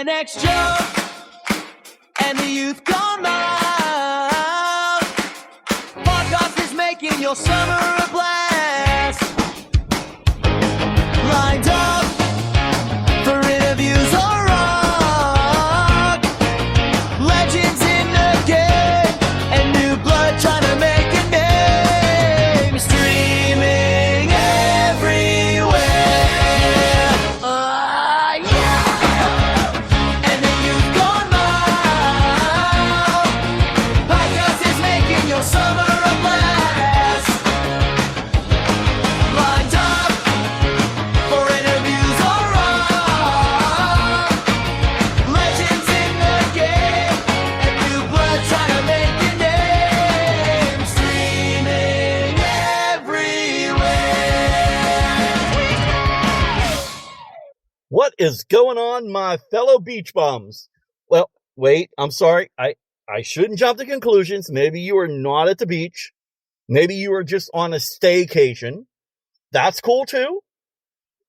Gen X Joe and the youth gone wild. Podcast is making your summer a blast. Lined up for interviews or rock. Legends in the game and new blood trying to make a name. Streaming everywhere. Yeah. And then you've gone wild. Podcast is making your summer a blast. Lined up for interviews or rock. Legends in the game and new blood trying to make a name. Streaming everywhere. What is going on, my fellow beach bums? Well, wait, I'm sorry. I shouldn't jump to conclusions. Maybe you are not at the beach. Maybe you are just on a staycation. That's cool too.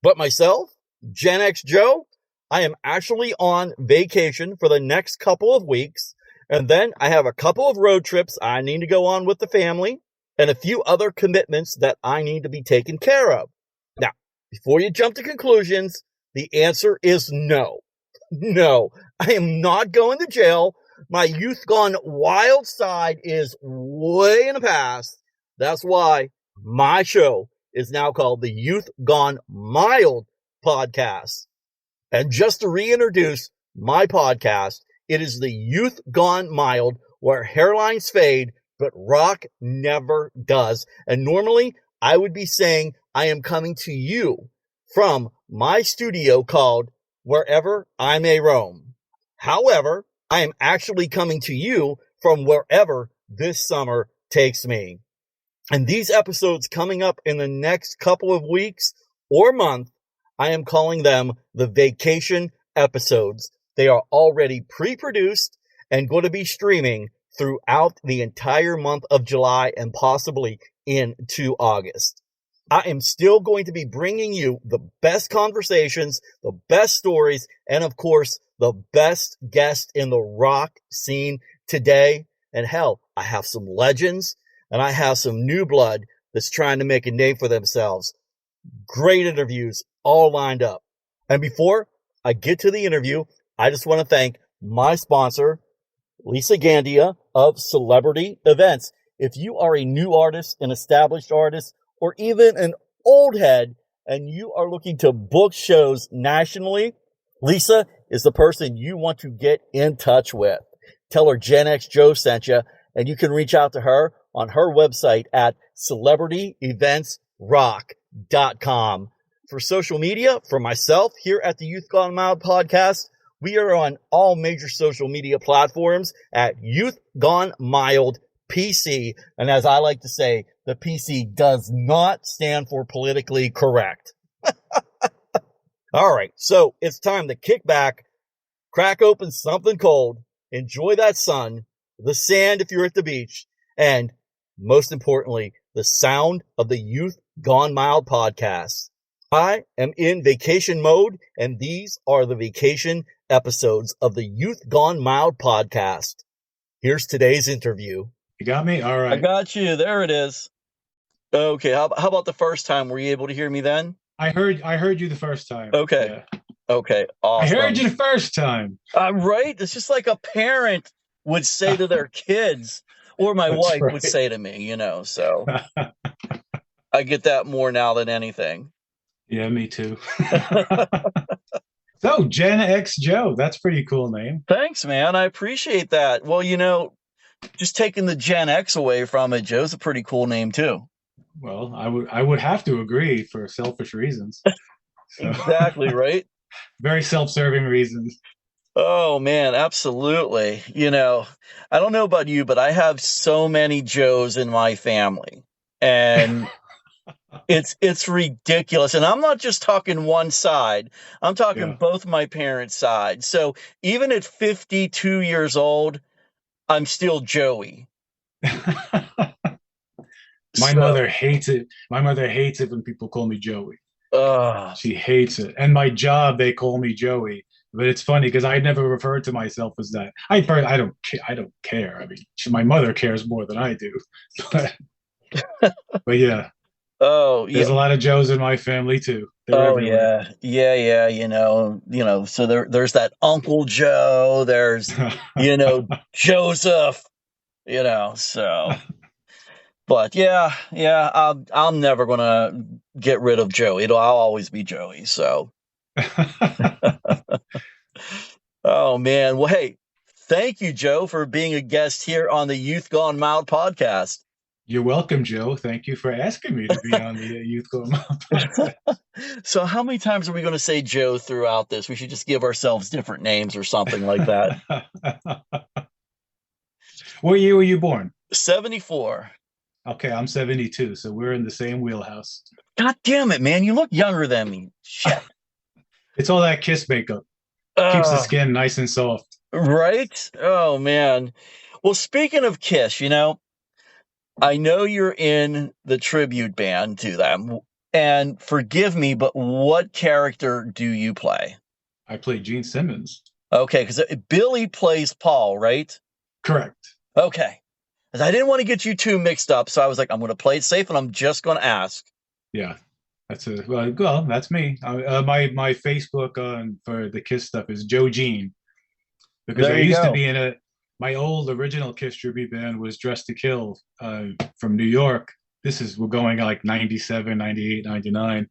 But myself, Gen X Joe, I am actually on vacation for the next couple of weeks. And then I have a couple of road trips I need to go on with the family and a few other commitments that I need to be taken care of. Now, before you jump to conclusions, the answer is no. No, I am not going to jail. My youth gone wild side is way in the past. That's why my show is now called the Youth Gone Mild Podcast. And just to reintroduce my podcast, it is the Youth Gone Mild, where hairlines fade, but rock never does. And normally I would be saying I am coming to you from my studio called Wherever I May Roam. However, I am actually coming to you from wherever this summer takes me. And these episodes coming up in the next couple of weeks or month, I am calling them the vacation episodes. They are already pre-produced and going to be streaming throughout the entire month of July and possibly into August. I am still going to be bringing you the best conversations, the best stories, and of course, the best guest in the rock scene today. And hell, I have some legends and I have some new blood that's trying to make a name for themselves. Great interviews all lined up. And before I get to the interview, I just want to thank my sponsor, Lisa Gandia of Celebrity Events. If you are a new artist, an established artist, or even an old head, and you are looking to book shows nationally, Lisa is the person you want to get in touch with. Tell her Gen X Joe sent you, and you can reach out to her on her website at celebrityeventsrock.com. For social media, for myself here at the Youth Gone Mild podcast, we are on all major social media platforms at Youth Gone Mild PC. And as I like to say, the PC does not stand for politically correct. All right, so it's time to kick back, crack open something cold, enjoy that sun, the sand if you're at the beach, and most importantly, the sound of the Youth Gone Mild podcast. I am in vacation mode, and these are the vacation episodes of the Youth Gone Mild podcast. Here's today's interview. You got me? All right. I got you. There it is. Okay. How about the first time? Were you able to hear me then? I heard you the first time. Okay. Yeah. Okay. Awesome. I heard you the first time. Right? It's just like a parent would say to their kids, or my That's wife right. would say to me, so I get that more now than anything. Yeah, me too. So, Gen X Joe, that's a pretty cool name. Thanks, man. I appreciate that. Well, just taking the Gen X away from it, Joe's a pretty cool name too. Well, I would have to agree for selfish reasons. So, Exactly, right? very self-serving reasons. Oh, man, absolutely. I don't know about you, but I have so many Joes in my family. And it's ridiculous. And I'm not just talking one side. I'm talking both my parents' sides. So even at 52 years old, I'm still Joey. My mother hates it. My mother hates it when people call me Joey. She hates it. And my job, they call me Joey. But it's funny because I never referred to myself as that. I don't care. I mean, my mother cares more than I do. But, but yeah, Oh yeah. there's a lot of Joes in my family too. They're Oh everywhere. yeah. So there's that Uncle Joe. There's Joseph. So. But yeah. I'm never gonna get rid of Joey. I'll always be Joey. So. Oh man. Well, hey, thank you, Joe, for being a guest here on the Youth Gone Mild podcast. You're welcome, Joe. Thank you for asking me to be on the Youth Go Mouth podcast. So how many times are we going to say Joe throughout this? We should just give ourselves different names or something like that. What year were you born? 74. Okay, I'm 72, so we're in the same wheelhouse. God damn it, man. You look younger than me. Shit. It's all that Kiss makeup. Keeps the skin nice and soft. Right? Oh, man. Well, speaking of Kiss, I know you're in the tribute band to them. And forgive me, but what character do you play? I play Gene Simmons. Okay, because Billy plays Paul, right? Correct. Okay. Because I didn't want to get you too mixed up, so I was like, I'm going to play it safe, and I'm just going to ask. Yeah, that's me. My Facebook for the Kiss stuff is Joe Gene, because I used to be in my old original Kiss tribute band was Dressed to Kill from New York. We're going like 97, 98, 99.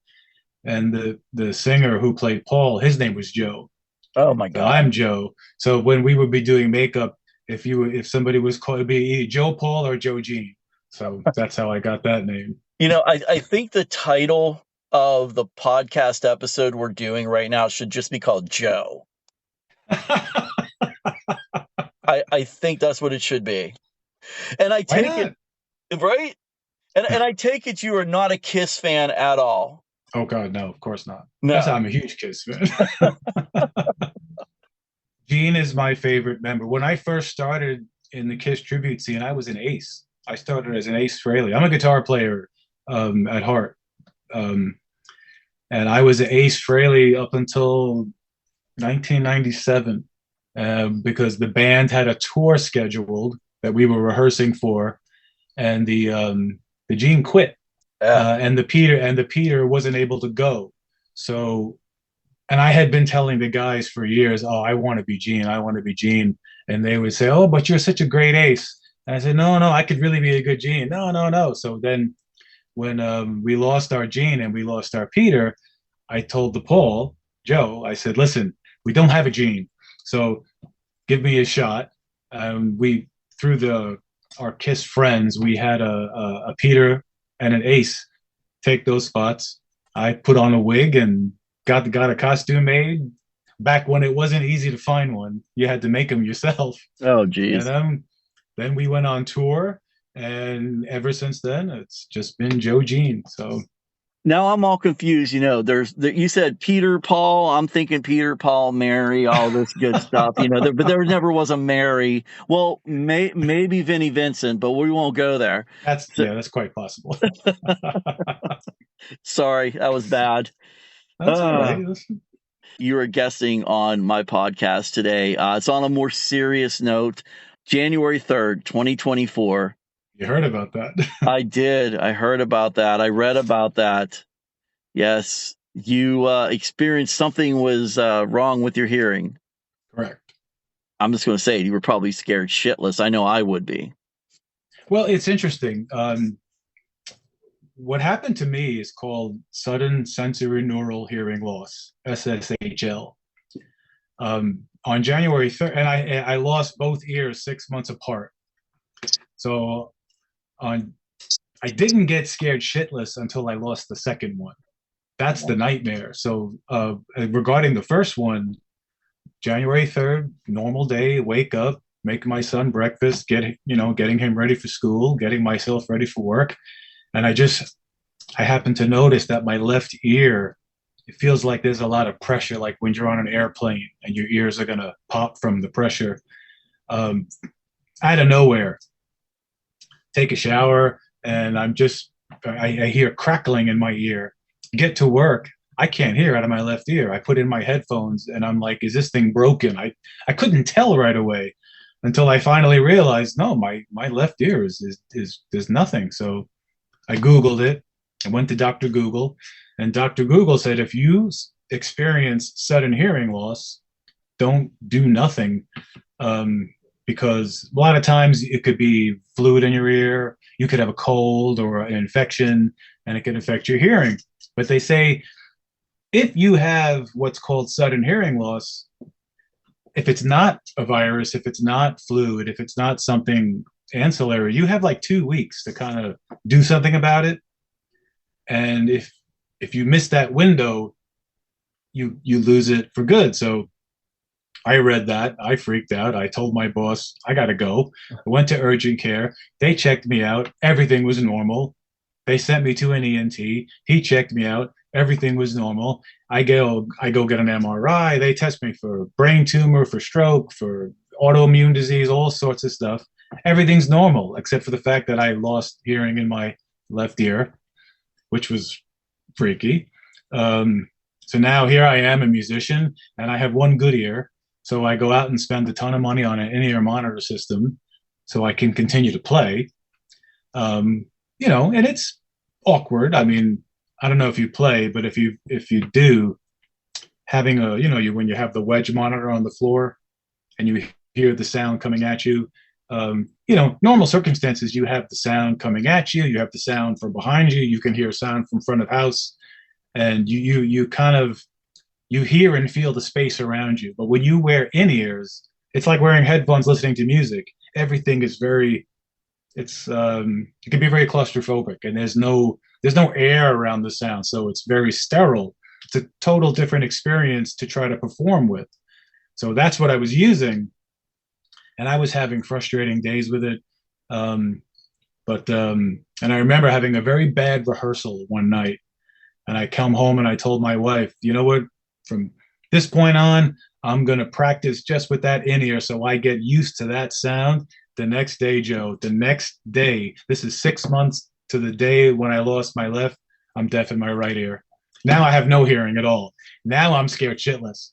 And the singer who played Paul, his name was Joe. Oh my God. So I'm Joe. So when we would be doing makeup, if somebody was called, it'd be either Joe Paul or Joe Gene. So that's how I got that name. I think the title of the podcast episode we're doing right now should just be called Joe. I think that's what it should be. And I take it, right? And I take it you are not a Kiss fan at all. Oh God, no, of course not. No. I'm a huge Kiss fan. Gene is my favorite member. When I first started in the Kiss tribute scene, I was an ace. I started as an ace Frehley. I'm a guitar player at heart. And I was an ace Frehley up until 1997 because the band had a tour scheduled that we were rehearsing for, and the Gene quit. And the Peter wasn't able to go. So, and I had been telling the guys for years, oh, I want to be Gene. I want to be Gene. And they would say, oh, but you're such a great ace. And I said, no, I could really be a good Gene. No. So then when we lost our Gene and we lost our Peter, I told Joe, I said, listen, we don't have a Gene. So give me a shot. Through our Kiss friends, we had a Peter and an ace take those spots. I put on a wig and got a costume made. Back when it wasn't easy to find one, you had to make them yourself. Oh, geez. And then we went on tour, and ever since then, it's just been Joe Gene. So now I'm all confused. You said Peter, Paul. I'm thinking Peter, Paul, Mary, all this good stuff. But there never was a Mary. Well, maybe Vinnie Vincent, but we won't go there. That's quite possible. Sorry, that was bad. That's all right. You were guessing on my podcast today. It's on a more serious note. January 3rd, 2024. You heard about that? I did. I heard about that. I read about that. Yes. You experienced something was wrong with your hearing. Correct. I'm just going to say it. You were probably scared shitless. I know I would be. Well, it's interesting. What happened to me is called sudden sensorineural hearing loss, SSHL. On January 3rd, and I lost both ears 6 months apart. So I didn't get scared shitless until I lost the second one. That's the nightmare. So regarding the first one, January 3rd, normal day, wake up, make my son breakfast, getting him ready for school, getting myself ready for work. And I happen to notice that my left ear, it feels like there's a lot of pressure, like when you're on an airplane and your ears are going to pop from the pressure. Out of nowhere, take a shower, and I hear crackling in my ear. Get to work, I can't hear out of my left ear. I put in my headphones and I'm like, is this thing broken? I couldn't tell right away until I finally realized, no, my left ear is there's nothing. So I Googled it. I went to Dr. Google, and Dr. Google said, if you experience sudden hearing loss, don't do nothing. Because a lot of times it could be fluid in your ear, you could have a cold or an infection, and it can affect your hearing. But they say if you have what's called sudden hearing loss, if it's not a virus, if it's not fluid, if it's not something ancillary, you have like 2 weeks to kind of do something about it. And if you miss that window, you lose it for good. So I read that. I freaked out. I told my boss, I got to go. I went to urgent care. They checked me out. Everything was normal. They sent me to an ENT. He checked me out. Everything was normal. I go get an MRI. They test me for brain tumor, for stroke, for autoimmune disease, all sorts of stuff. Everything's normal, except for the fact that I lost hearing in my left ear, which was freaky. So now here I am, a musician, and I have one good ear. So I go out and spend a ton of money on an in-ear monitor system so I can continue to play. And it's awkward. I mean, I don't know if you play, but if you do, having when you have the wedge monitor on the floor and you hear the sound coming at you, normal circumstances, you have the sound coming at you, you have the sound from behind you, you can hear sound from front of house, and you kind of, you hear and feel the space around you. But when you wear in-ears, it's like wearing headphones listening to music. Everything is it can be very claustrophobic, and there's no air around the sound, so it's very sterile. It's a total different experience to try to perform with. So that's what I was using, and I was having frustrating days with it. And I remember having a very bad rehearsal one night, and I come home and I told my wife, you know what, from this point on, I'm going to practice just with that in-ear so I get used to that sound. The next day, Joe, this is 6 months to the day when I lost my left, I'm deaf in my right ear. Now I have no hearing at all. Now I'm scared shitless.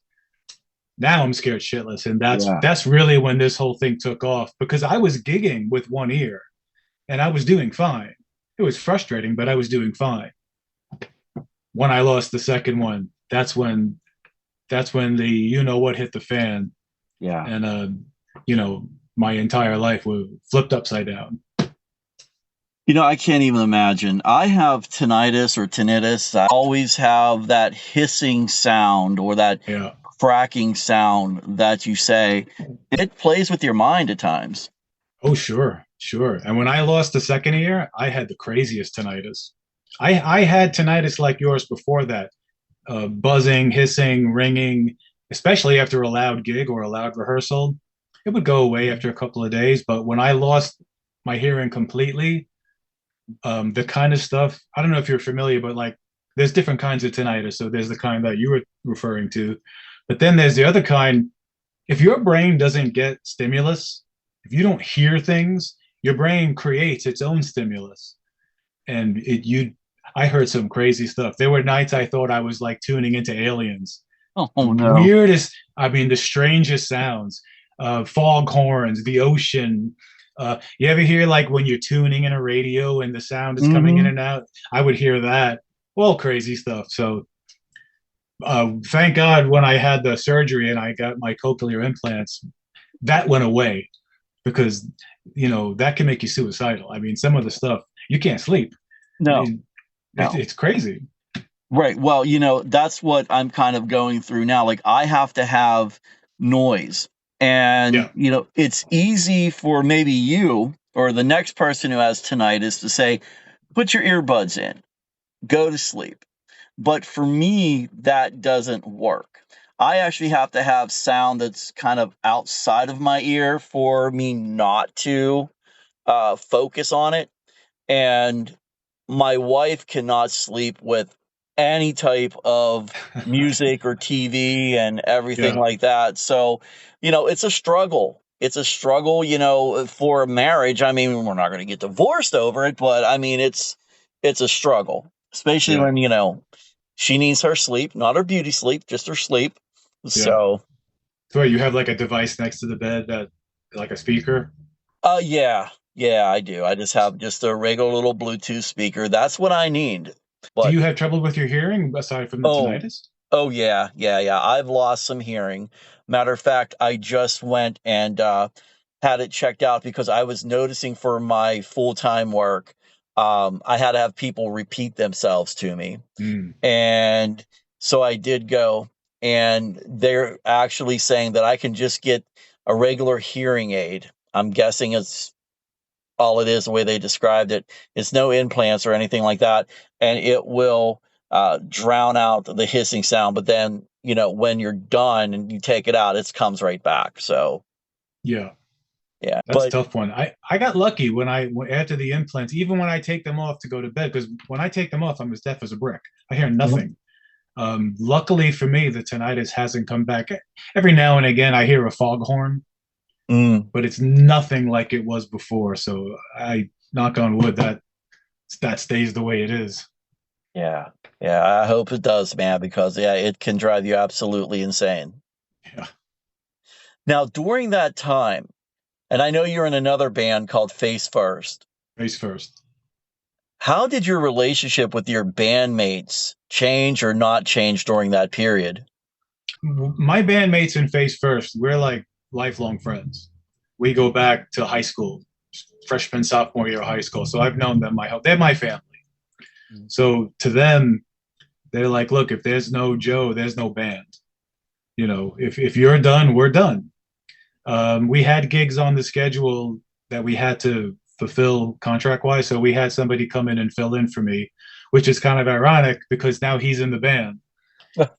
And that's really when this whole thing took off, because I was gigging with one ear and I was doing fine. It was frustrating, but I was doing fine. When I lost the second one, that's when the what hit the fan. Yeah. And my entire life was flipped upside down. I can't even imagine. I have tinnitus. I always have that hissing sound or that cracking sound that you say. It plays with your mind at times. Oh, sure. And when I lost the second ear, I had the craziest tinnitus. I had tinnitus like yours before that. Buzzing, hissing, ringing, especially after a loud gig or a loud rehearsal. It would go away after a couple of days. But when I lost my hearing completely, the kind of stuff, I don't know if you're familiar, but like there's different kinds of tinnitus. So there's the kind that you were referring to, but then there's the other kind. If your brain doesn't get stimulus, if you don't hear things, your brain creates its own stimulus. And I heard some crazy stuff. There were nights I thought I was like tuning into aliens. Oh no. The strangest sounds, fog horns, the ocean. You ever hear like when you're tuning in a radio and the sound is coming in and out? I would hear that. All crazy stuff. So thank God when I had the surgery and I got my cochlear implants, that went away, because that can make you suicidal. I mean, some of the stuff, you can't sleep. No. I mean, it's crazy. Right. Well, that's what I'm kind of going through now. Like I have to have noise. And, it's easy for maybe you or the next person who has tinnitus to say, put your earbuds in, go to sleep. But for me, that doesn't work. I actually have to have sound that's kind of outside of my ear for me not to focus on it. And my wife cannot sleep with any type of music or TV and everything like that. So, it's a struggle. It's a struggle, for a marriage. I mean, we're not going to get divorced over it, but I mean, it's a struggle, especially when, She needs her sleep, not her beauty sleep, just her sleep. So, so you have like a device next to the bed that, like a speaker? yeah, I do. I just have just a regular little Bluetooth speaker. That's what I need. Do But you have trouble with your hearing aside from the tinnitus? oh yeah. I've lost some hearing. Matter of fact, I just went and had it checked out because I was noticing for my full-time work, I had to have people repeat themselves to me. And so I did go, and they're actually saying that I can just get a regular hearing aid. I'm guessing it's all it is the way they described it. It's no implants or anything like that, and it will drown out the hissing sound. But then, when you're done and you take it out, it comes right back. So yeah, yeah, that's a tough one. I got lucky when after the implants, even when I take them off to go to bed, because when I take them off, I'm as deaf as a brick. I hear nothing. Luckily for me, the tinnitus hasn't come back. Every now and again, I hear a foghorn, but it's nothing like it was before. So I knock on wood that stays the way it is. Yeah, I hope it does, man, because it can drive you absolutely insane. Yeah. Now, during that time, and I know you're in another band called Face First. Face First. How did your relationship with your bandmates change or not change during that period? My bandmates in Face First, we're like lifelong friends. We go back to high school, freshman, sophomore year of high school. So I've known them they're my family. So to them, they're like, look, if there's no Joe, there's no band. If you're done, we're done. We had gigs on the schedule that we had to fulfill contract-wise, so we had somebody come in and fill in for me, which is kind of ironic because now he's in the band.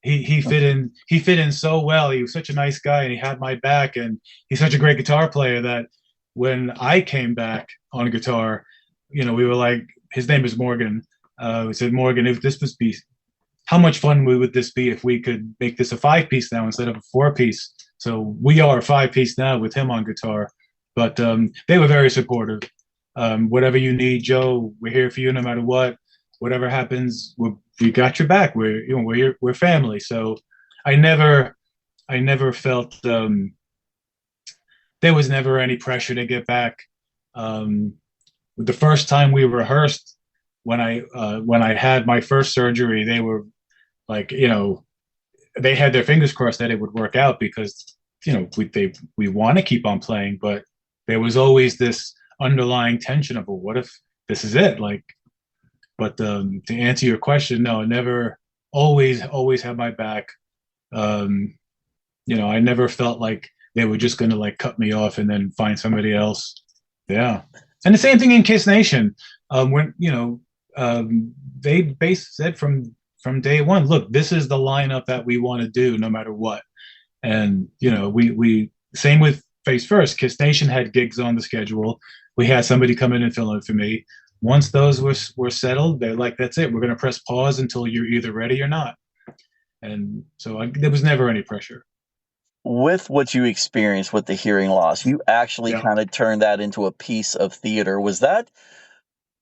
He fit in so well. He was such a nice guy, and he had my back, and he's such a great guitar player that when I came back on guitar, we were like, his name is Morgan. We said, Morgan, if this was how much fun would this be if we could make this a 5-piece now instead of a 4-piece? So we are a 5-piece now with him on guitar, but they were very supportive. Whatever you need, Joe, we're here for you no matter what. Whatever happens, we got your back. We're family. So I never felt there was never any pressure to get back. The first time we rehearsed, when I had my first surgery, they were like, they had their fingers crossed that it would work out because, we want to keep on playing, but there was always this underlying tension of, well, what if this is it? But to answer your question, no, never, always had my back. I never felt like they were just going to like cut me off and then find somebody else. Yeah. And the same thing in Kiss Nation. When, they said from day one, look, this is the lineup that we want to do no matter what. And, we same with Face First. Kiss Nation had gigs on the schedule. We had somebody come in and fill in for me. Once those were settled, they're like, that's it. We're going to press pause until you're either ready or not. And so there was never any pressure. With what you experienced with the hearing loss, you actually kind of turned that into a piece of theater. Was that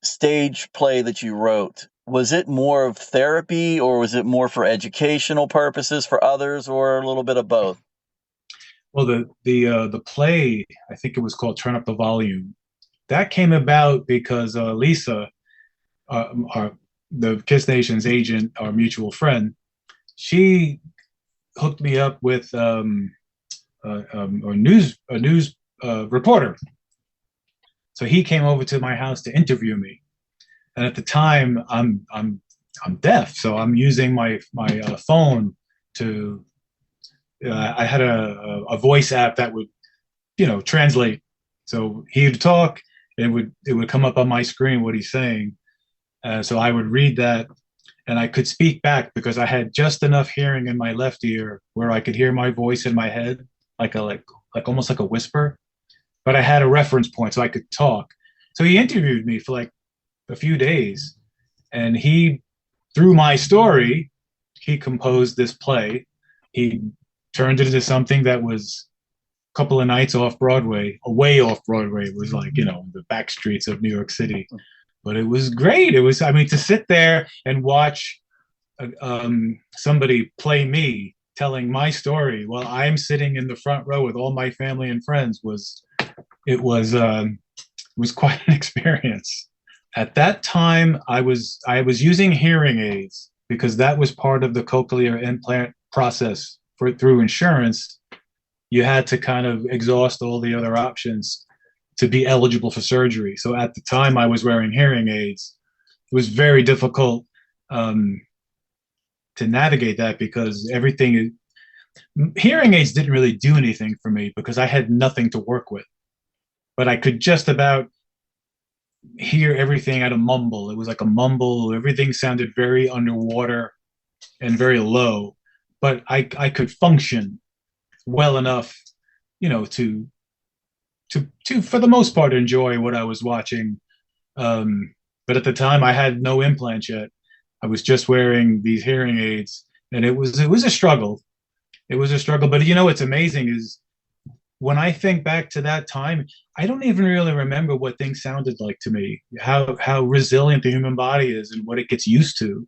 stage play that you wrote, was it more of therapy or was it more for educational purposes for others or a little bit of both? Well, the play, I think it was called Turn Up the Volume. That came about because Lisa, the Kiss Nation's agent, our mutual friend, she hooked me up with a news reporter. So he came over to my house to interview me, and at the time I'm deaf, so I'm using my phone to. I had a voice app that would, translate. So he'd talk, and it would come up on my screen what he's saying. So I would read that, and I could speak back because I had just enough hearing in my left ear where I could hear my voice in my head, like almost like a whisper. But I had a reference point, so I could talk. So he interviewed me for like a few days, and through my story, he composed this play. He turned it into something that was a couple of nights off Broadway, way off Broadway. It was like, the back streets of New York City. But it was great. It was, to sit there and watch somebody play me telling my story while I'm sitting in the front row with all my family and friends it was quite an experience. At that time, I was using hearing aids because that was part of the cochlear implant process through insurance. You had to kind of exhaust all the other options to be eligible for surgery. So at the time, I was wearing hearing aids. It was very difficult to navigate that because hearing aids didn't really do anything for me because I had nothing to work with. But I could just about hear everything at a mumble. It was like a mumble. Everything sounded very underwater and very low, but I could function well enough, to for the most part enjoy what I was watching. But at the time, I had no implants yet. I was just wearing these hearing aids, and it was a struggle. It was a struggle. But what's amazing is when I think back to that time, I don't even really remember what things sounded like to me, how resilient the human body is and what it gets used to.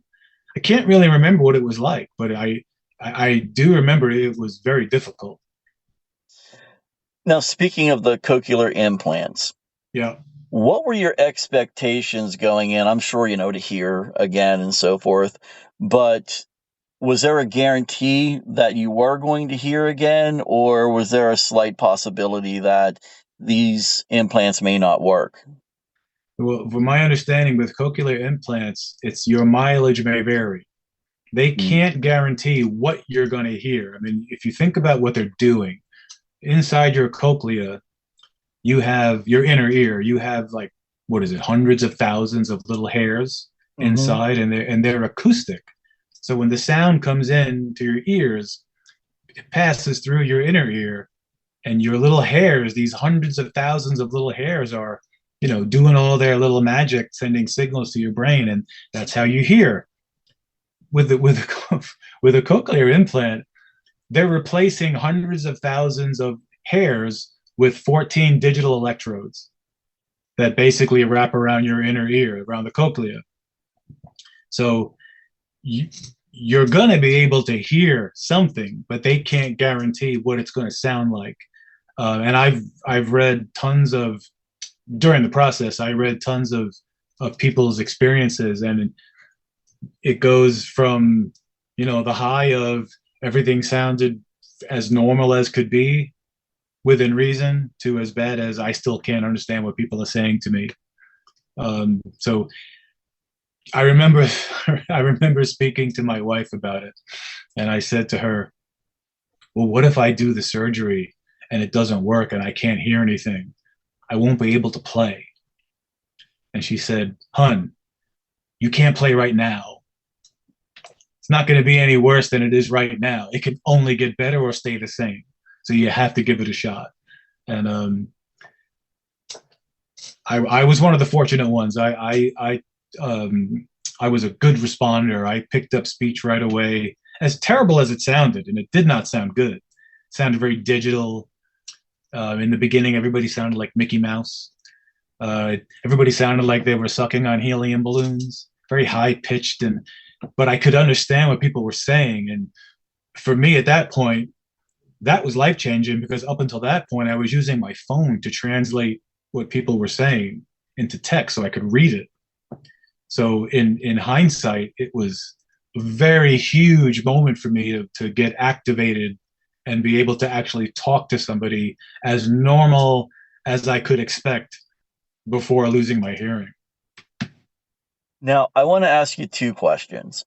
I can't really remember what it was like, but I do remember it was very difficult. Now, speaking of the cochlear implants, Yeah. what were your expectations going in? I'm sure, to hear again and so forth, but was there a guarantee that you were going to hear again, or was there a slight possibility that these implants may not work? Well, from my understanding with cochlear implants, it's your mileage may vary. They can't guarantee what you're going to hear. I mean, if you think about what they're doing, inside your cochlea, you have your inner ear. You have like, what is it, hundreds of thousands of little hairs inside, and they're acoustic. So when the sound comes in to your ears, it passes through your inner ear, and your little hairs, these hundreds of thousands of little hairs are, doing all their little magic, sending signals to your brain, and that's how you hear. With a cochlear implant, they're replacing hundreds of thousands of hairs with 14 digital electrodes that basically wrap around your inner ear, around the cochlea. So you're going to be able to hear something, but they can't guarantee what it's going to sound like. And I've read tons of, during the process, I read tons of people's experiences, and it goes from, the high of everything sounded as normal as could be within reason to as bad as I still can't understand what people are saying to me. So I remember speaking to my wife about it, and I said to her, well, what if I do the surgery and it doesn't work and I can't hear anything? I won't be able to play. And she said, hun, you can't play right now. It's not going to be any worse than it is right now. It can only get better or stay the same. So you have to give it a shot. And I was one of the fortunate ones. I was a good responder. I picked up speech right away, as terrible as it sounded, and it did not sound good. It sounded very digital. In the beginning, everybody sounded like Mickey Mouse. Everybody sounded like they were sucking on helium balloons, very high pitched, but I could understand what people were saying. And for me at that point, that was life changing, because up until that point, I was using my phone to translate what people were saying into text so I could read it. So in hindsight, it was a very huge moment for me to get activated and be able to actually talk to somebody as normal as I could expect before losing my hearing. Now, I want to ask you two questions.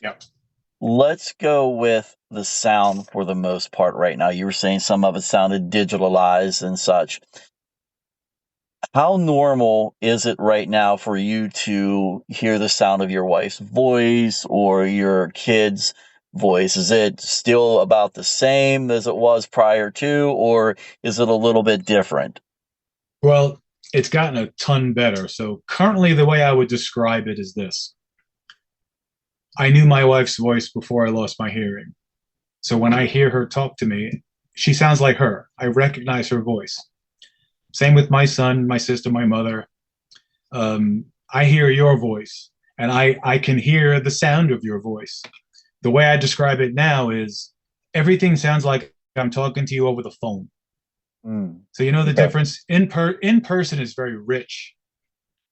Yep. Let's go with the sound for the most part right now. You were saying some of it sounded digitalized and such. How normal is it right now for you to hear the sound of your wife's voice or your kid's voice? Is it still about the same as it was prior to, or is it a little bit different? Well, it's gotten a ton better. So currently, the way I would describe it is this. I knew my wife's voice before I lost my hearing. So when I hear her talk to me, she sounds like her. I recognize her voice. Same with my son, my sister, my mother. I hear your voice, and I can hear the sound of your voice. The way I describe it now is everything sounds like I'm talking to you over the phone. So you know the difference. In person is very rich.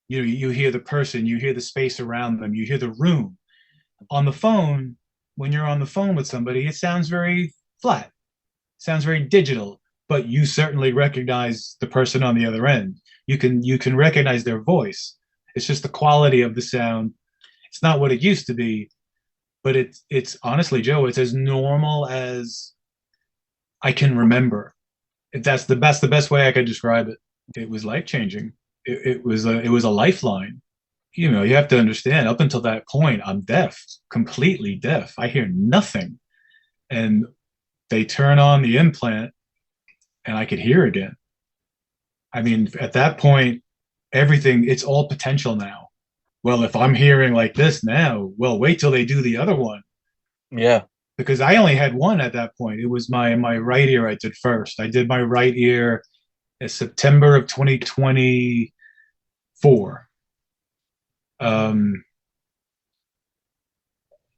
You hear the person, you hear the space around them, you hear the room. On the phone, when you're on the phone with somebody, it sounds very flat, sounds very digital, but you certainly recognize the person on the other end. You can recognize their voice. It's just the quality of the sound. It's not what it used to be, but it's honestly, Joe, it's as normal as I can remember. That's the best way I could describe it. It was life changing. It was a lifeline. You know, you have to understand, up until that point, I'm deaf, completely deaf. I hear nothing. And they turn on the implant and I could hear again. I mean, at that point, everything, it's all potential now. Well, if I'm hearing like this now, well, wait till they do the other one. Yeah. Because I only had one at that point. It was my right ear I did first. I did my right ear in September of 2024.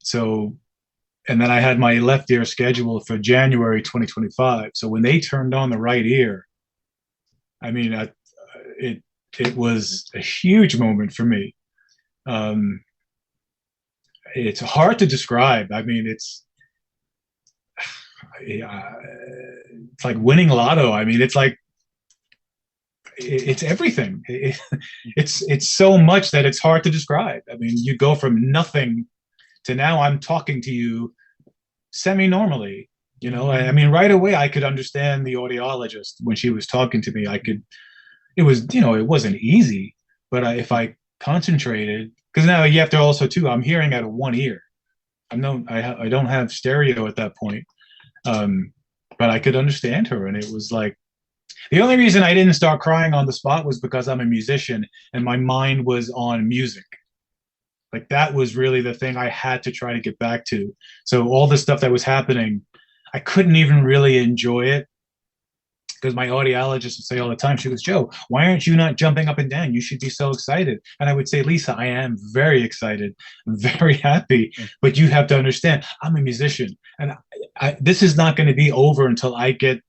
So, and then I had my left ear scheduled for January 2025. So when they turned on the right ear, I mean, it was a huge moment for me. It's hard to describe. I mean, it's like winning lotto. I mean, it's like it's everything. It's so much that it's hard to describe. I mean, you go from nothing to now I'm talking to you semi-normally. You know, I mean, right away I could understand the audiologist when she was talking to me. It was, you know, it wasn't easy, but if I concentrated, because now you have to also too, I'm hearing out of one ear. I don't have stereo at that point, but I could understand her, and it was like the only reason I didn't start crying on the spot was because I'm a musician and my mind was on music. Like that was really the thing I had to try to get back to. So all the stuff that was happening, I couldn't even really enjoy it because my audiologist would say all the time, she goes, Joe, why aren't you not jumping up and down? You should be so excited. And I would say, Lisa, I am very excited, very happy, but you have to understand, I'm a musician and this is not going to be over until I get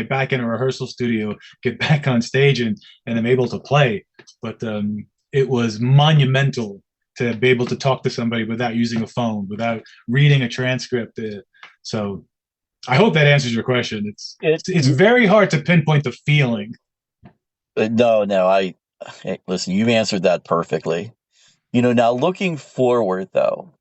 back in a rehearsal studio, get back on stage and I'm able to play. But it was monumental to be able to talk to somebody without using a phone, without reading a transcript. So I hope that answers your question. It's very hard to pinpoint the feeling. No, hey, listen, you've answered that perfectly. You know, now looking forward though,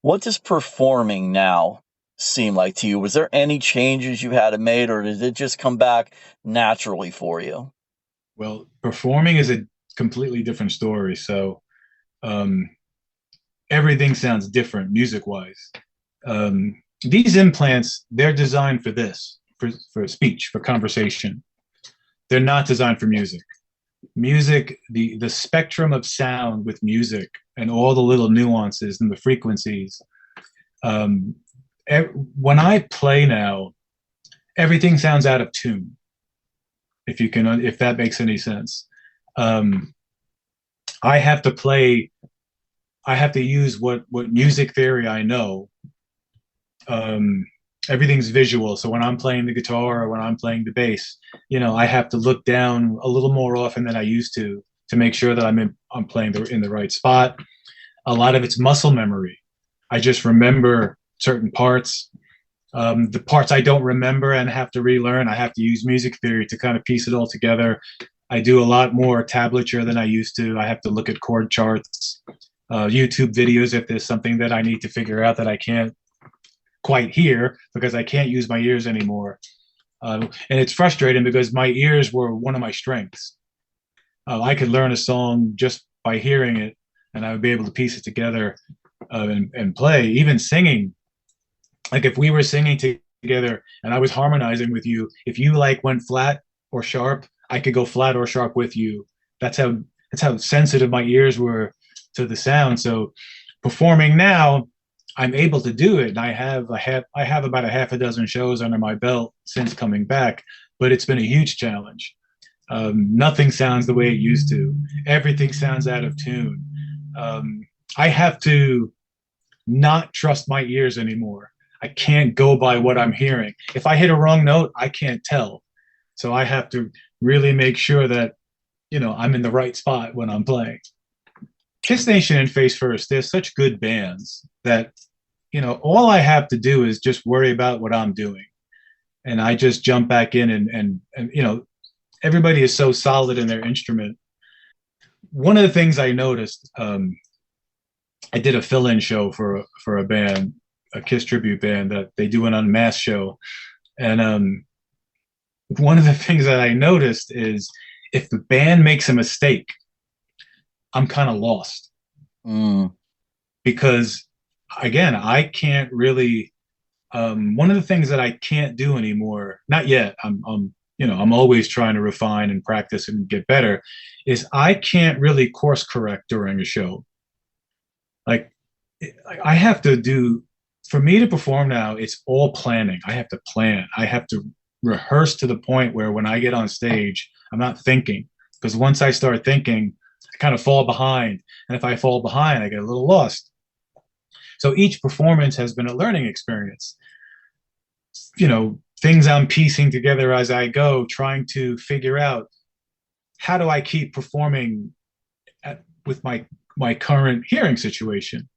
what does performing now seem like to you? Was there any changes you had to make, or did it just come back naturally for you? Well, performing is a completely different story. So everything sounds different music-wise. These implants, they're designed for this, for speech, for conversation. They're not designed for music. Music, the spectrum of sound with music and all the little nuances and the frequencies. When I play now, everything sounds out of tune. If that makes any sense. I have to use what music theory I know. Everything's visual. So when I'm playing the guitar or when I'm playing the bass, you know, I have to look down a little more often than I used to make sure that I'm playing in the right spot. A lot of it's muscle memory. I just remember certain parts. The parts I don't remember and have to relearn, I have to use music theory to kind of piece it all together. I do a lot more tablature than I used to. I have to look at chord charts, YouTube videos if there's something that I need to figure out that I can't quite hear because I can't use my ears anymore. And it's frustrating because my ears were one of my strengths. I could learn a song just by hearing it, and I would be able to piece it together and play. Even singing, like if we were singing together and I was harmonizing with you, if you like went flat or sharp, I could go flat or sharp with you. That's how sensitive my ears were to the sound. So performing now, I'm able to do it. And I have about a half a dozen shows under my belt since coming back, but it's been a huge challenge. Nothing sounds the way it used to. Everything sounds out of tune. I have to not trust my ears anymore. I can't go by what I'm hearing. If I hit a wrong note, I can't tell. So I have to really make sure that, I'm in the right spot when I'm playing. Kiss Nation and Face First, they're such good bands that, all I have to do is just worry about what I'm doing. And I just jump back in and everybody is so solid in their instrument. One of the things I noticed, I did a fill-in show for a band, a Kiss tribute band that they do an unmasked show. And one of the things that I noticed is if the band makes a mistake, I'm kind of lost. Because again, I can't really, one of the things that I can't do anymore, not yet, I'm always trying to refine and practice and get better, is I can't really course correct during a show. Like I have to do, for me to perform now, it's all planning. I have to plan. I have to rehearse to the point where when I get on stage, I'm not thinking. Because once I start thinking, I kind of fall behind. And if I fall behind, I get a little lost. So each performance has been a learning experience. Things I'm piecing together as I go, trying to figure out how do I keep performing with my current hearing situation.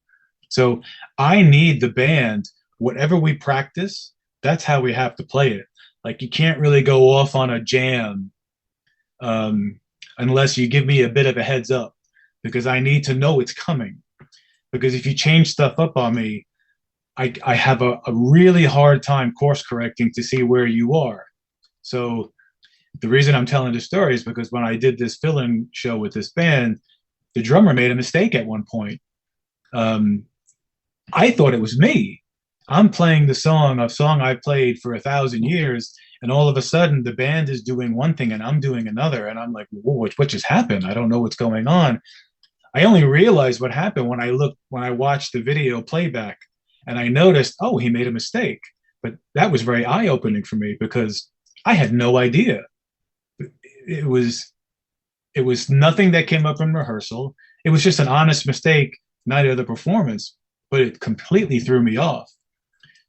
So I need the band, whatever we practice, that's how we have to play it. Like you can't really go off on a jam unless you give me a bit of a heads up, because I need to know it's coming. Because if you change stuff up on me, I have a really hard time course correcting to see where you are. So the reason I'm telling this story is because when I did this fill-in show with this band, the drummer made a mistake at one point. I thought it was me. I'm playing a song I've played for 1,000 years, and all of a sudden the band is doing one thing and I'm doing another, and I'm like, whoa, what just happened? I don't know what's going on. I only realized what happened when I watched the video playback, and I noticed, oh, he made a mistake. But that was very eye-opening for me because I had no idea. It was nothing that came up in rehearsal. It was just an honest mistake night of the performance, but it completely threw me off.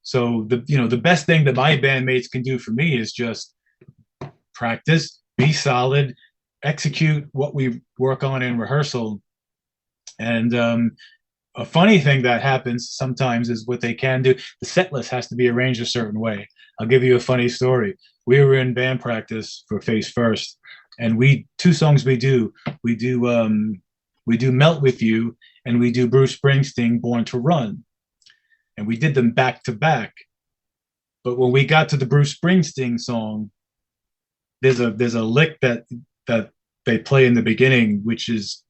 So the best thing that my bandmates can do for me is just practice, be solid, execute what we work on in rehearsal. And a funny thing that happens sometimes is what they can do. The set list has to be arranged a certain way. I'll give you a funny story. We were in band practice for Face First, and two songs we do Melt With You, and we do Bruce Springsteen, Born to Run. And we did them back to back. But when we got to the Bruce Springsteen song, there's a lick that they play in the beginning, which is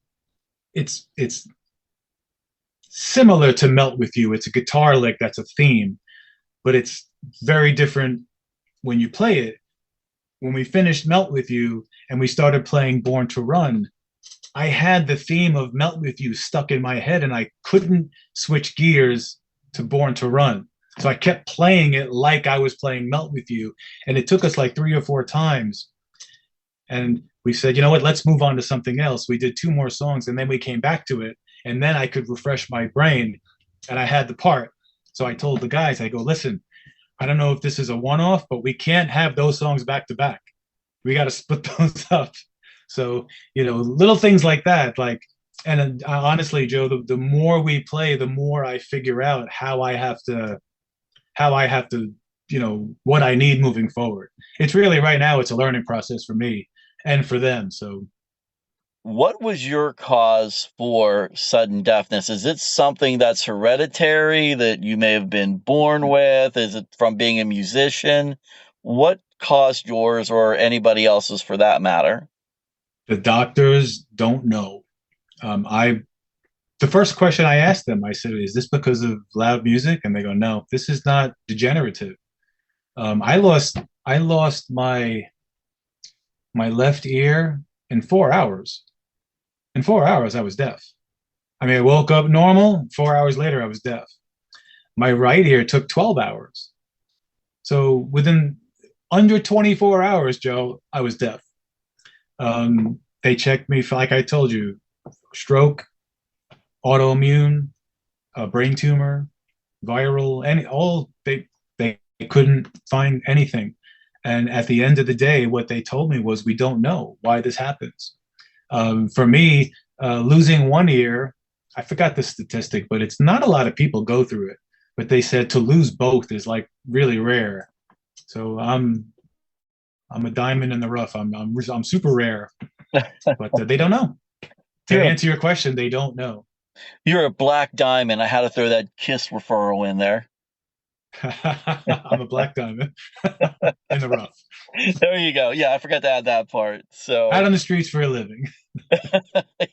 it's similar to Melt With You. It's a guitar lick that's a theme, but it's very different when you play it. When we finished Melt With You and we started playing Born to Run, I had the theme of Melt With You stuck in my head and I couldn't switch gears to Born to Run. So I kept playing it like I was playing Melt With You. And it took us like 3 or 4 times. And we said, you know what, let's move on to something else. We did 2 more songs and then we came back to it. And then I could refresh my brain and I had the part. So I told the guys, I go, listen, I don't know if this is a one-off, but we can't have those songs back to back. We got to split those up. So, little things like that, and honestly, Joe, the more we play, the more I figure out how I have to, what I need moving forward. It's really right now, it's a learning process for me and for them. So what was your cause for sudden deafness? Is it something that's hereditary that you may have been born with? Is it from being a musician? What caused yours or anybody else's for that matter? The doctors don't know. The first question I asked them, I said, is this because of loud music? And they go, no, this is not degenerative. I lost my left ear in 4 hours. In 4 hours, I was deaf. I mean, I woke up normal. 4 hours later, I was deaf. My right ear took 12 hours. So within under 24 hours, Joe, I was deaf. They checked me for, like I told you, stroke, autoimmune, brain tumor, viral, they couldn't find anything. And at the end of the day, what they told me was, we don't know why this happens. For me, losing one ear, I forgot the statistic, but it's not a lot of people go through it. But they said to lose both is like really rare. So I'm a diamond in the rough. I'm super rare, but they don't know. To answer your question, they don't know. You're a black diamond. I had to throw that KISS referral in there. I'm a black diamond in the rough. There you go. Yeah, I forgot to add that part. So out on the streets for a living.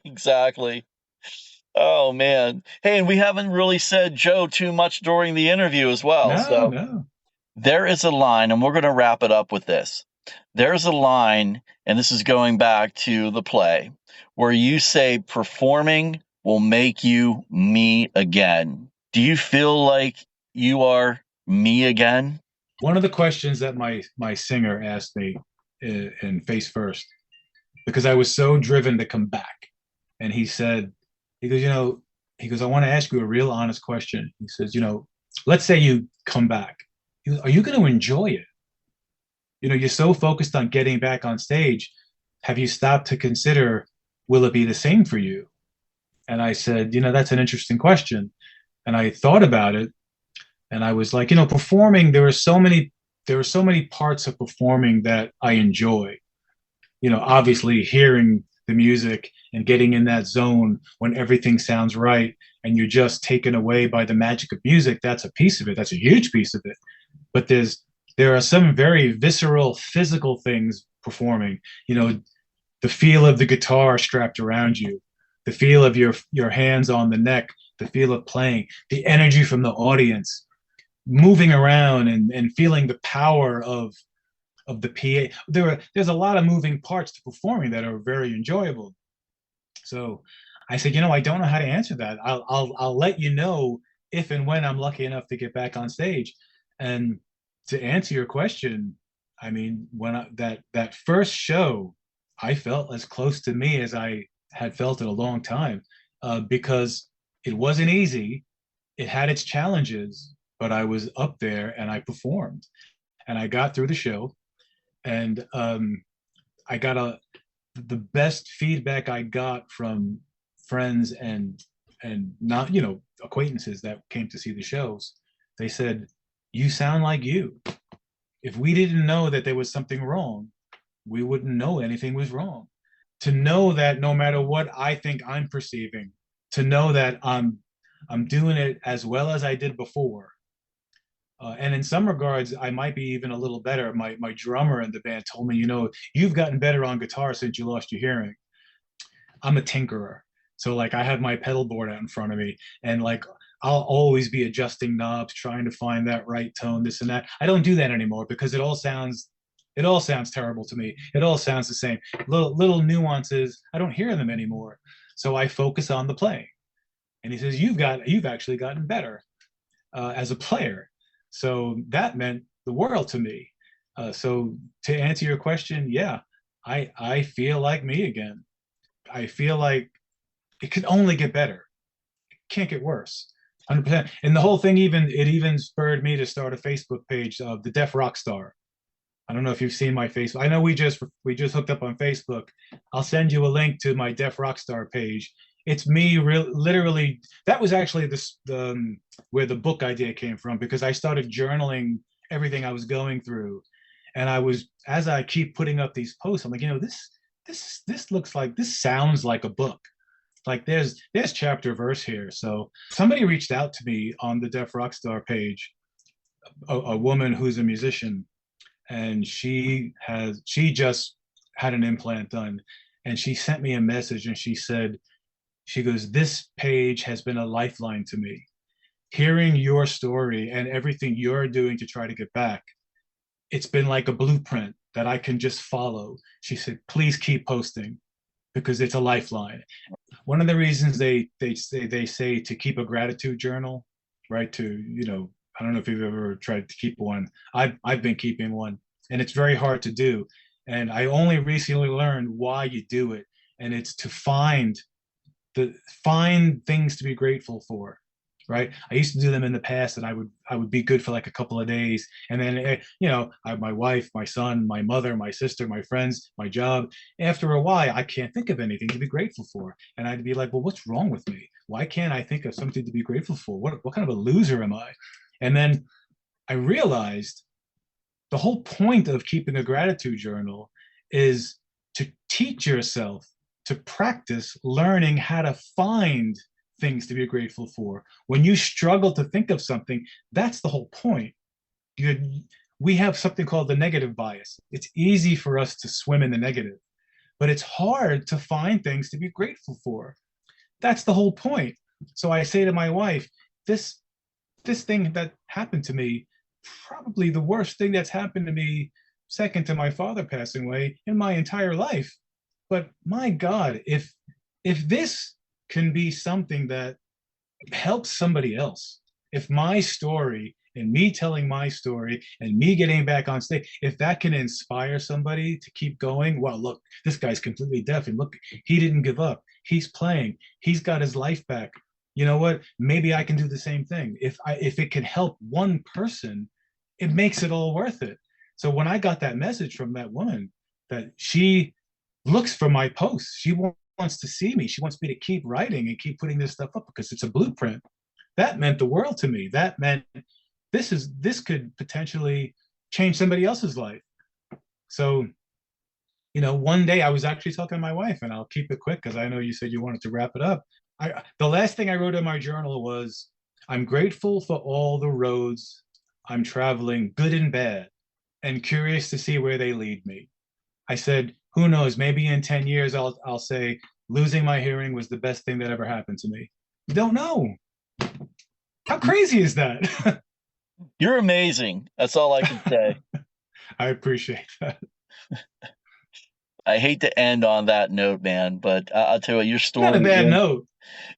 exactly. Oh man. Hey, and we haven't really said Joe too much during the interview as well. No. There is a line, and we're going to wrap it up with this. There's a line, and this is going back to the play, where you say performing will make you me again. Do you feel like you are me again? One of the questions that my singer asked me in Face First, because I was so driven to come back, and he goes, I want to ask you a real honest question. He says, let's say you come back. He goes, are you going to enjoy it? You're so focused on getting back on stage. Have you stopped to consider, will it be the same for you? And I said, that's an interesting question. And I thought about it, and I was like, performing, there are so many parts of performing that I enjoy. Obviously hearing the music and getting in that zone when everything sounds right and you're just taken away by the magic of music, that's a piece of it. That's a huge piece of it. But there are some very visceral, physical things performing. The feel of the guitar strapped around you, the feel of your hands on the neck, the feel of playing, the energy from the audience, moving around and feeling the power of the PA. There's a lot of moving parts to performing that are very enjoyable. So I said, I don't know how to answer that. I'll let you know if and when I'm lucky enough to get back on stage. And to answer your question, I mean, when that first show, I felt as close to me as I had felt in a long time, because it wasn't easy. It had its challenges, but I was up there and I performed, and I got through the show, and I got the best feedback I got from friends and not acquaintances that came to see the shows. They said, you sound like you. If we didn't know that there was something wrong, we wouldn't know anything was wrong. To know that no matter what I think I'm perceiving, to know that I'm doing it as well as I did before. And in some regards, I might be even a little better. My drummer in the band told me, you've gotten better on guitar since you lost your hearing. I'm a tinkerer. So like I have my pedal board out in front of me, and like I'll always be adjusting knobs, trying to find that right tone, this and that. I don't do that anymore because it all sounds terrible to me. It all sounds the same. Little nuances, I don't hear them anymore. So I focus on the playing. And he says, you've actually gotten better as a player. So that meant the world to me. So to answer your question, yeah, I feel like me again. I feel like it could only get better. It can't get worse. 100%. And the whole thing even spurred me to start a Facebook page of the Deaf Rock Star. I don't know if you've seen my Facebook. I know we just hooked up on Facebook. I'll send you a link to my Deaf Rock Star page. It's me literally. That was actually where the book idea came from, because I started journaling everything I was going through, and as I keep putting up these posts, I'm like, this looks like, this sounds like a book. Like there's chapter verse here. So somebody reached out to me on the Deaf Rockstar page, a woman who's a musician, and she just had an implant done, and she sent me a message, and she goes, this page has been a lifeline to me. Hearing your story and everything you're doing to try to get back, it's been like a blueprint that I can just follow. She said, please keep posting, because it's a lifeline. One of the reasons they say to keep a gratitude journal, right? I don't know if you've ever tried to keep one. I've been keeping one, and it's very hard to do. And I only recently learned why you do it. And it's to find find things to be grateful for. Right. I used to do them in the past, and I would be good for like a couple of days. And then, I have my wife, my son, my mother, my sister, my friends, my job. After a while, I can't think of anything to be grateful for. And I'd be like, well, what's wrong with me? Why can't I think of something to be grateful for? What kind of a loser am I? And then I realized the whole point of keeping a gratitude journal is to teach yourself to practice learning how to find things to be grateful for. When you struggle to think of something, that's the whole point. We have something called the negative bias. It's easy for us to swim in the negative, but it's hard to find things to be grateful for. That's the whole point. So I say to my wife, this thing that happened to me, probably the worst thing that's happened to me, second to my father passing away, in my entire life. But my God, if this can be something that helps somebody else, if my story and me telling my story and me getting back on stage, if that can inspire somebody to keep going, well, look, this guy's completely deaf, and look, he didn't give up. He's playing. He's got his life back. You know what? Maybe I can do the same thing. If it can help one person, it makes it all worth it. So when I got that message from that woman, that she looks for my posts, she wants to see me, she wants me to keep writing and keep putting this stuff up because it's a blueprint, that meant the world to me. That meant this could potentially change somebody else's life. So, one day I was actually talking to my wife, and I'll keep it quick because I know you said you wanted to wrap it up. The last thing I wrote in my journal was, I'm grateful for all the roads I'm traveling, good and bad, and curious to see where they lead me. I said, who knows, maybe in 10 years I'll say losing my hearing was the best thing that ever happened to me. You don't know. How crazy is that? You're amazing. That's all I can say. I appreciate that. I hate to end on that note, man, but I'll tell you what, your story. Not a bad note.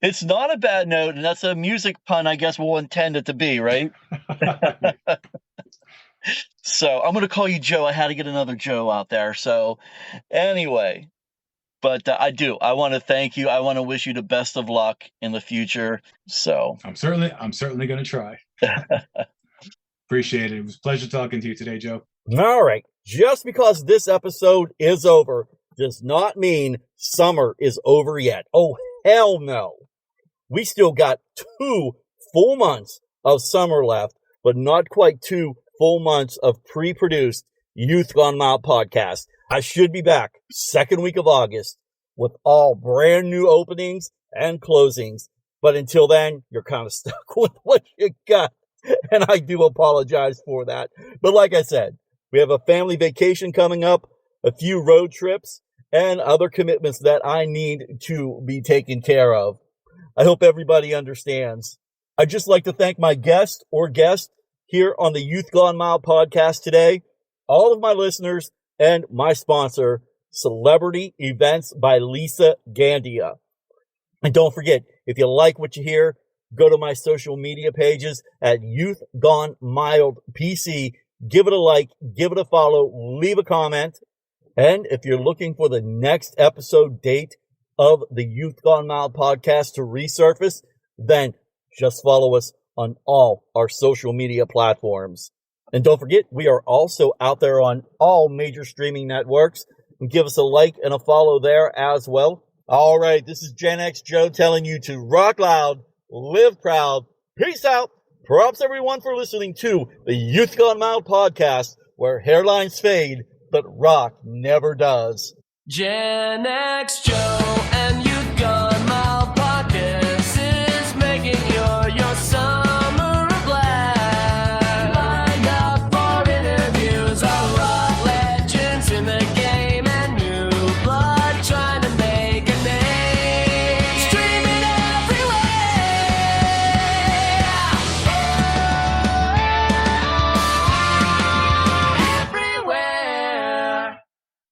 It's not a bad note, and that's a music pun I guess we'll intend it to be, right? So I'm going to call you Joe. I had to get another Joe out there. So anyway, but I want to thank you. I want to wish you the best of luck in the future. So I'm certainly going to try. Appreciate it. It was a pleasure talking to you today, Joe. All right. Just because this episode is over does not mean summer is over yet. Oh, hell no. We still got 2 full months of summer left, but not quite 2 full months of pre-produced Youth Gone Mild podcast. I should be back second week of August with all brand new openings and closings. But until then, you're kind of stuck with what you got. And I do apologize for that. But like I said, we have a family vacation coming up, a few road trips, and other commitments that I need to be taken care of. I hope everybody understands. I'd just like to thank my guest here on the Youth Gone Mild podcast today, all of my listeners, and my sponsor, Celebrity Events by Lisa Gandia. And don't forget, if you like what you hear, go to my social media pages at Youth Gone Mild PC. Give it a like, give it a follow, leave a comment. And if you're looking for the next episode date of the Youth Gone Mild podcast to resurface, then just follow us on all our social media platforms. And don't forget, we are also out there on all major streaming networks. And give us a like and a follow there as well. All right, this is Gen X Joe telling you to rock loud, live proud. Peace out. Props everyone for listening to the Youth Gone Mild podcast, where hairlines fade, but rock never does. Gen X Joe and Youth Gone Mild.